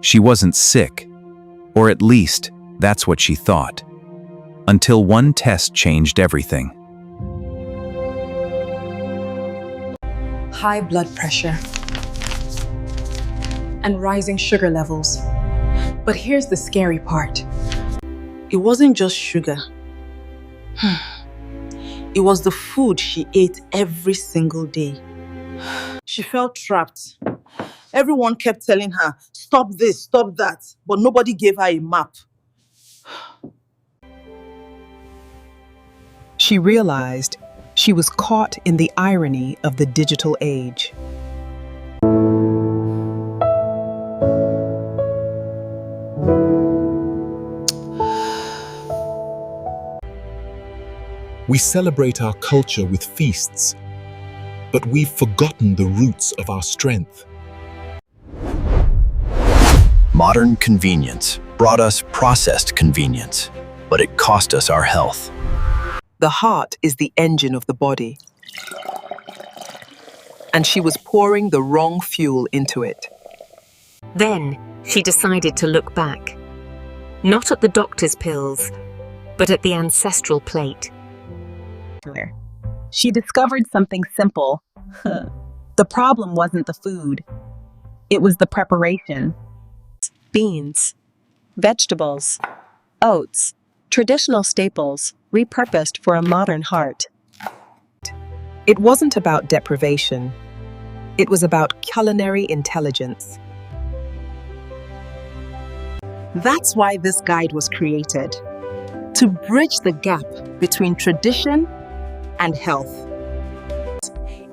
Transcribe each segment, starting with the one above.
She wasn't sick, or at least that's what she thought, until one test changed everything. High blood pressure and rising sugar levels. But here's the scary part. It wasn't just sugar. It was the food she ate every single day. She felt trapped. Everyone kept telling her, stop this, stop that, but nobody gave her a map. She realized she was caught in the irony of the digital age. We celebrate our culture with feasts, but we've forgotten the roots of our strength. Modern convenience brought us processed convenience, but it cost us our health. The heart is the engine of the body, and she was pouring the wrong fuel into it. Then she decided to look back, not at the doctor's pills, but at the ancestral plate. She discovered something simple. The problem wasn't the food. It was the preparation. Beans, vegetables, oats, traditional staples repurposed for a modern heart. It wasn't about deprivation. It was about culinary intelligence. That's why this guide was created, to bridge the gap between tradition and health.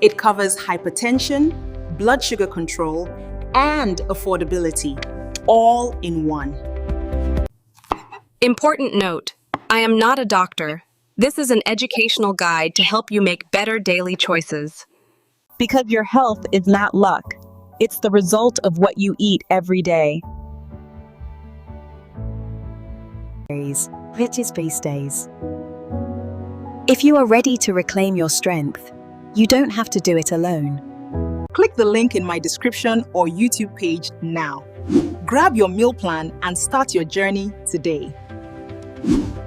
It covers hypertension, blood sugar control, and affordability, all in one. Important note, I am not a doctor. This is an educational guide to help you make better daily choices. Because your health is not luck. It's the result of what you eat every day. Which is feast days. If you are ready to reclaim your strength, you don't have to do it alone. Click the link in my description or YouTube page now. Grab your meal plan and start your journey today.